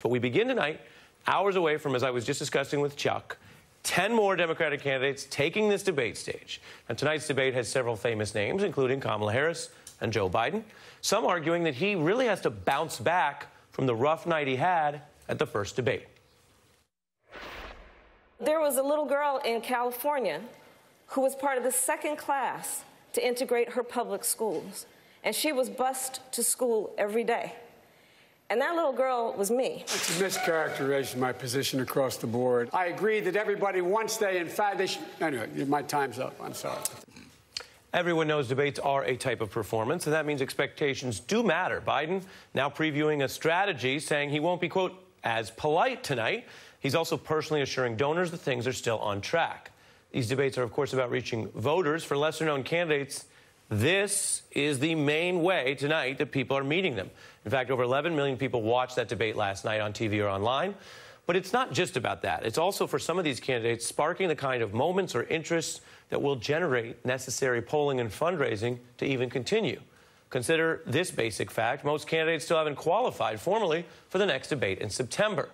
But we begin tonight, hours away from, as I was just discussing with Chuck, 10 more Democratic candidates taking this debate stage. And tonight's debate has several famous names, including Kamala Harris and Joe Biden, some arguing that he really has to bounce back from the rough night he had at the first debate. There was a little girl in California who was part of the second class to integrate her public schools, and she was bused to school every day. And that little girl was me. It's a mischaracterization of my position across the board. I agree that everybody, once they, in fact, they should... Anyway, my time's up. I'm sorry. Everyone knows debates are a type of performance, and that means expectations do matter. Biden now previewing a strategy, saying he won't be, quote, as polite tonight. He's also personally assuring donors that things are still on track. These debates are, of course, about reaching voters. For lesser-known candidates, this is the main way tonight that people are meeting them. In fact, over 11 million people watched that debate last night on TV or online. But it's not just about that. It's also, for some of these candidates, sparking the kind of moments or interests that will generate necessary polling and fundraising to even continue. Consider this basic fact. Most candidates still haven't qualified formally for the next debate in September.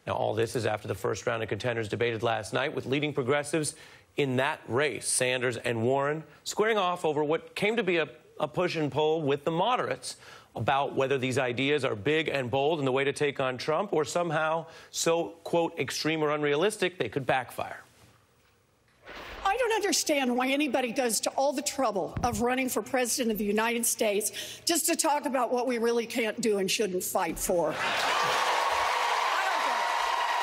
Now, all this is after the first round of contenders debated last night, with leading progressives in that race, Sanders and Warren, squaring off over what came to be a push and pull with the moderates about whether these ideas are big and bold and the way to take on Trump, or somehow so, quote, extreme or unrealistic they could backfire. I don't understand why anybody goes to all the trouble of running for president of the United States just to talk about what we really can't do and shouldn't fight for.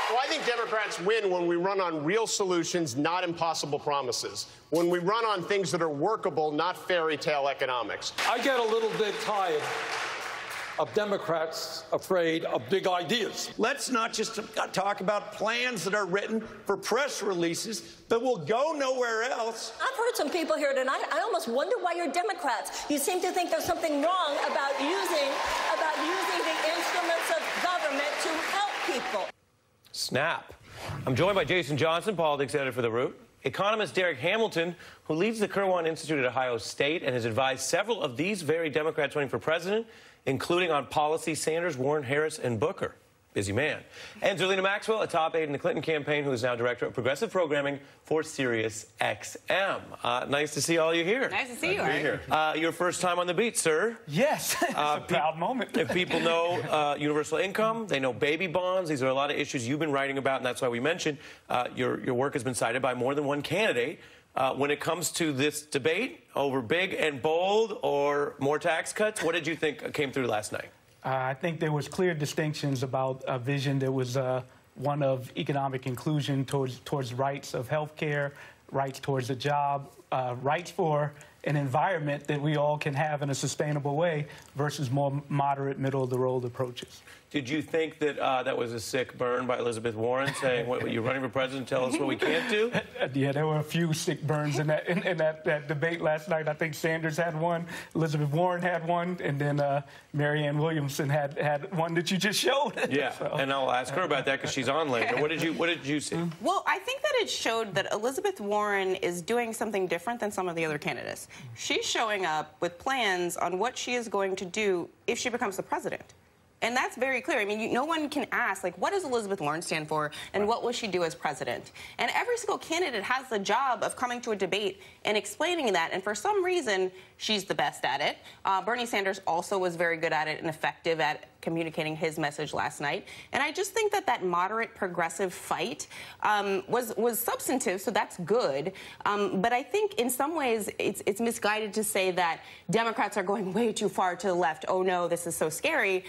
Well, I think Democrats win when we run on real solutions, not impossible promises. When we run on things that are workable, not fairy tale economics. I get a little bit tired of Democrats afraid of big ideas. Let's not just talk about plans that are written for press releases that will go nowhere else. I've heard some people here tonight. I almost wonder why you're Democrats. You seem to think there's something wrong about using the instruments of government to help people. Snap. I'm joined by Jason Johnson, politics editor for The Root, economist Darrick Hamilton, who leads the Kirwan Institute at Ohio State and has advised several of these very Democrats running for president, including on policy Sanders, Warren, Harris, and Booker. Busy man. And Zerlina Maxwell, a top aide in the Clinton campaign, who is now director of progressive programming for SiriusXM. Nice to see all you here. Nice to see you, Ari. Your first time on the beat, sir. Yes, it's a proud moment. If people know universal income, they know baby bonds. These are a lot of issues you've been writing about, and that's why we mentioned your work has been cited by more than one candidate. When it comes to this debate over big and bold or more tax cuts, what did you think came through last night? I think there was clear distinctions about a vision that was one of economic inclusion towards rights of health care, rights towards a job, rights for an environment that we all can have in a sustainable way versus more moderate, middle-of-the-road approaches. Did you think that that was a sick burn by Elizabeth Warren, saying, what, you're running for president, tell us what we can't do? Yeah, there were a few sick burns in that debate last night. I think Sanders had one, Elizabeth Warren had one, and then Marianne Williamson had one that you just showed. Yeah, so, and I'll ask her about that because she's on later. What did you see? Well, I think that it showed that Elizabeth Warren is doing something different than some of the other candidates. She's showing up with plans on what she is going to do if she becomes the president. And that's very clear. I mean, no one can ask, like, what does Elizabeth Warren stand for, and what will she do as president? And every single candidate has the job of coming to a debate and explaining that. And for some reason, she's the best at it. Bernie Sanders also was very good at it and effective at communicating his message last night. And I just think that that moderate progressive fight was substantive, so that's good. But I think in some ways it's misguided to say that Democrats are going way too far to the left. Oh, no, this is so scary.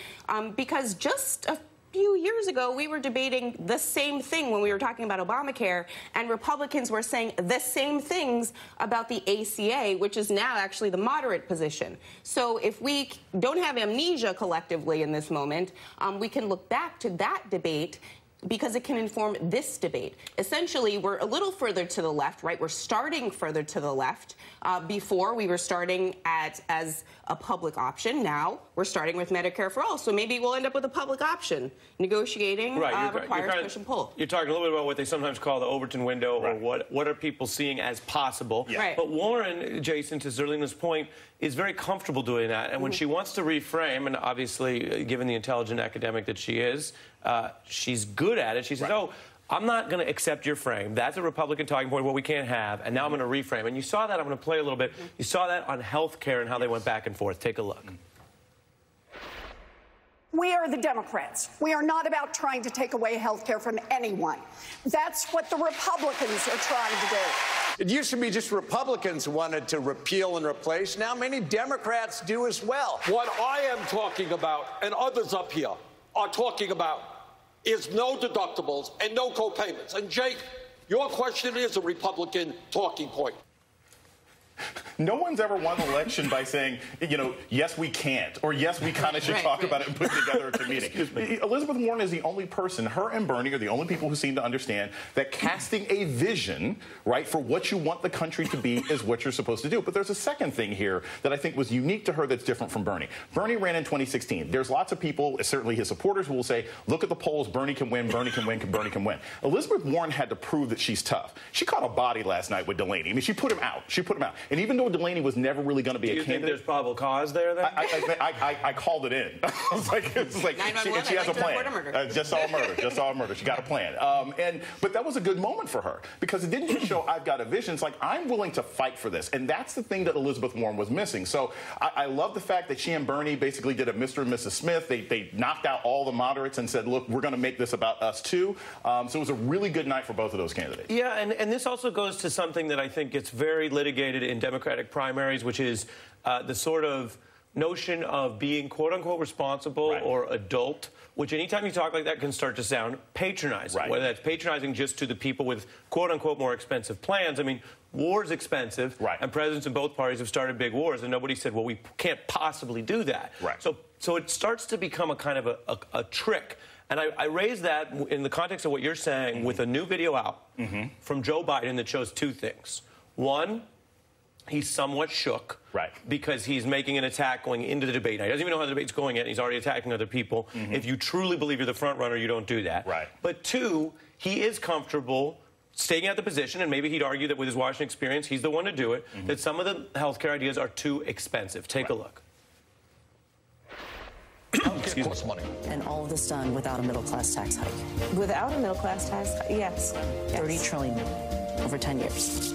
Because just a few years ago, we were debating the same thing when we were talking about Obamacare, and Republicans were saying the same things about the ACA, which is now actually the moderate position. So if we don't have amnesia collectively in this moment, we can look back to that debate because it can inform this debate. Essentially, we're a little further to the left, right? We're starting further to the left. Before, we were starting as a public option. Now, we're starting with Medicare for all. So maybe we'll end up with a public option. Negotiating requires push and pull. You're talking a little bit about what they sometimes call the Overton window, or what are people seeing as possible. Yeah. Right. But Warren, Jason, to Zerlina's point, is very comfortable doing that. And when she wants to reframe, and obviously, given the intelligent academic that she is, she's good at it. She says, oh, I'm not going to accept your frame. That's a Republican talking point, what we can't have, and now I'm going to reframe. And you saw that. I'm going to play a little bit. You saw that on health care and how they went back and forth. Take a look. We are the Democrats. We are not about trying to take away health care from anyone. That's what the Republicans are trying to do. It used to be just Republicans wanted to repeal and replace. Now many Democrats do as well. What I am talking about, and others up here are talking about, is no deductibles and no co-payments. And Jake, your question is a Republican talking point. No one's ever won an election by saying, you know, yes, we can't, or yes, we kind of should talk about it and put it together at a meeting. Elizabeth Warren is the only person, her and Bernie are the only people who seem to understand that casting a vision, right, for what you want the country to be is what you're supposed to do. But there's a second thing here that I think was unique to her that's different from Bernie. Bernie ran in 2016. There's lots of people, certainly his supporters, who will say, look at the polls, Bernie can win, Bernie can win, Bernie can win. Elizabeth Warren had to prove that she's tough. She caught a body last night with Delaney. I mean, she put him out. She put him out. And even though Delaney was never really going to be a candidate. Do you think there's probable cause there, then? I called it in. I was like, it's like she has a plan. Just saw a murder. Just saw a murder. She got a plan. But that was a good moment for her because it didn't just show I've got a vision. It's like I'm willing to fight for this. And that's the thing that Elizabeth Warren was missing. So I love the fact that she and Bernie basically did a Mr. and Mrs. Smith. They knocked out all the moderates and said, look, we're going to make this about us too. So it was a really good night for both of those candidates. Yeah, and this also goes to something that I think gets very litigated in Democratic primaries, which is the sort of notion of being quote-unquote responsible or adult, which anytime you talk like that can start to sound patronizing, whether that's patronizing just to the people with quote-unquote more expensive plans. I mean, war's expensive, and presidents in both parties have started big wars, and nobody said, well, we can't possibly do that. So it starts to become a kind of a trick. And I raise that in the context of what you're saying with a new video out from Joe Biden that shows two things. One, he's somewhat shook because he's making an attack going into the debate. Now, he doesn't even know how the debate's going yet, and he's already attacking other people. If you truly believe you're the front runner, you don't do that. But two, he is comfortable staying at the position, and maybe he'd argue that with his Washington experience, he's the one to do it, that some of the healthcare ideas are too expensive. Take a look. Excuse me. Money. And all of this done without a middle-class tax hike. Without a middle-class tax, yes. 30 trillion over 10 years.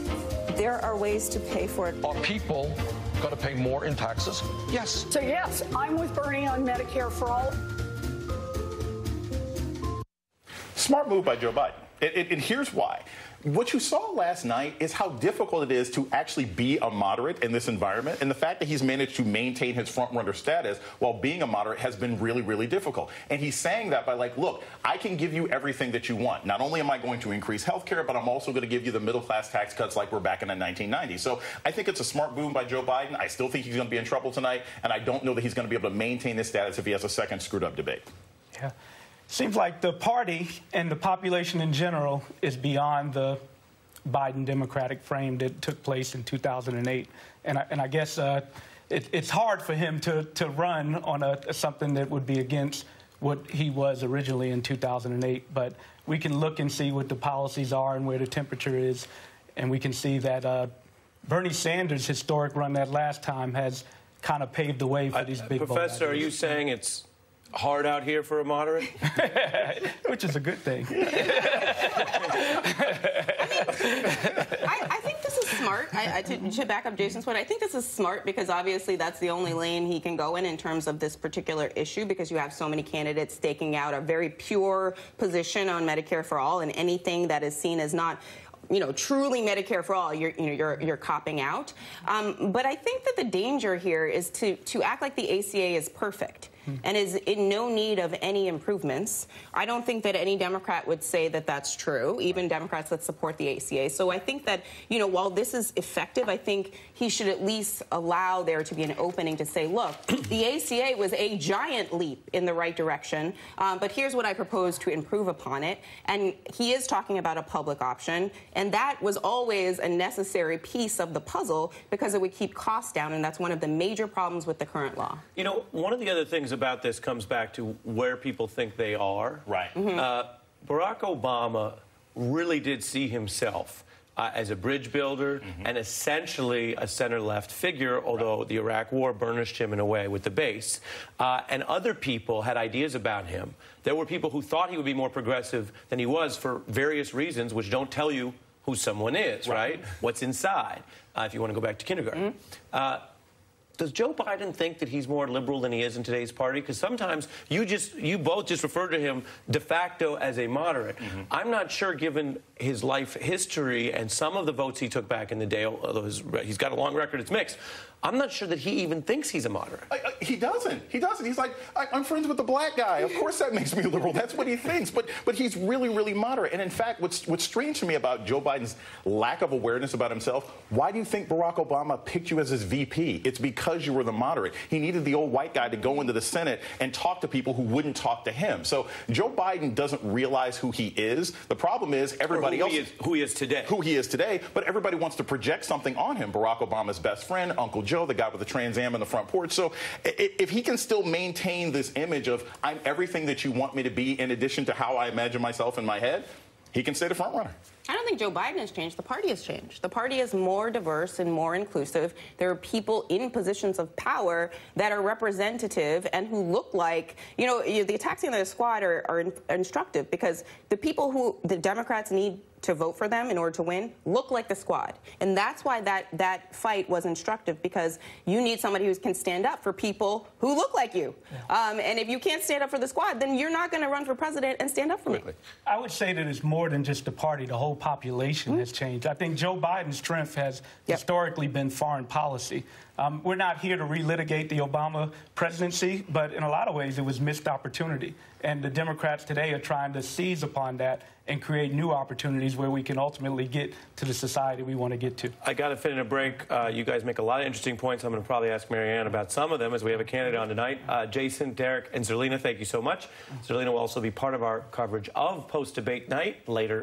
There are ways to pay for it. Are people going to pay more in taxes? Yes. So yes, I'm with Bernie on Medicare for all. Smart move by Joe Biden. And here's why. What you saw last night is how difficult it is to actually be a moderate in this environment. And the fact that he's managed to maintain his front-runner status while being a moderate has been really, really difficult. And he's saying that by like, look, I can give you everything that you want. Not only am I going to increase health care, but I'm also going to give you the middle-class tax cuts like we're back in the 1990s. So I think it's a smart move by Joe Biden. I still think he's going to be in trouble tonight. And I don't know that he's going to be able to maintain this status if he has a second screwed-up debate. Yeah. Seems like the party and the population in general is beyond the Biden Democratic frame that took place in 2008. And I guess it's hard for him to run on something that would be against what he was originally in 2008. But we can look and see what the policies are and where the temperature is. And we can see that Bernie Sanders' historic run that last time has kind of paved the way for these big Professor, are you saying it's hard out here for a moderate? Which is a good thing. I think this is smart. To back up Jason's point, I think this is smart because obviously that's the only lane he can go in terms of this particular issue, because you have so many candidates staking out a very pure position on Medicare for all, and anything that is seen as not truly Medicare for all, you're copping out. But I think that the danger here is to act like the ACA is perfect and is in no need of any improvements. I don't think that any Democrat would say that that's true, even Democrats that support the ACA. So I think that, while this is effective, I think he should at least allow there to be an opening to say, look, the ACA was a giant leap in the right direction, but here's what I propose to improve upon it. And he is talking about a public option, and that was always a necessary piece of the puzzle because it would keep costs down, and that's one of the major problems with the current law. One of the other things about this comes back to where people think they are. Barack Obama really did see himself as a bridge builder and essentially a center-left figure, although the Iraq War burnished him in a way with the base. And other people had ideas about him. There were people who thought he would be more progressive than he was for various reasons, which don't tell you who someone is, right? What's inside, if you want to go back to kindergarten. Does Joe Biden think that he's more liberal than he is in today's party? Because sometimes you both just refer to him de facto as a moderate. I'm not sure, given his life history and some of the votes he took back in the day, although he's got a long record, it's mixed. I'm not sure that he even thinks he's a moderate. He doesn't. He doesn't. He's like, I'm friends with the black guy. Of course that makes me liberal. That's what he thinks. But he's really, really moderate. And in fact, what's strange to me about Joe Biden's lack of awareness about himself, why do you think Barack Obama picked you as his VP? It's because you were the moderate. He needed the old white guy to go into the Senate and talk to people who wouldn't talk to him. So Joe Biden doesn't realize who he is. The problem is everybody else... Who he is today. Who he is today. But everybody wants to project something on him. Barack Obama's best friend, Uncle Joe, the guy with the Trans Am in the front porch. So if he can still maintain this image of I'm everything that you want me to be in addition to how I imagine myself in my head, he can stay the front runner. I don't think Joe Biden has changed. The party has changed. The party is more diverse and more inclusive. There are people in positions of power that are representative and who look like, the attacks on the squad are instructive because the people who the Democrats need to vote for them in order to win look like the squad. And that's why that fight was instructive, because you need somebody who can stand up for people who look like you. And if you can't stand up for the squad, then you're not going to run for president and stand up for me. I would say that it's more than just the party. The whole population has changed. I think Joe Biden's strength has historically been foreign policy. We're not here to relitigate the Obama presidency, but in a lot of ways it was missed opportunity. And the Democrats today are trying to seize upon that and create new opportunities where we can ultimately get to the society we want to get to. I got to fit in a break. You guys make a lot of interesting points. I'm going to probably ask Marianne about some of them as we have a candidate on tonight. Jason, Darrick, and Zerlina, thank you so much. Zerlina will also be part of our coverage of post-debate night later.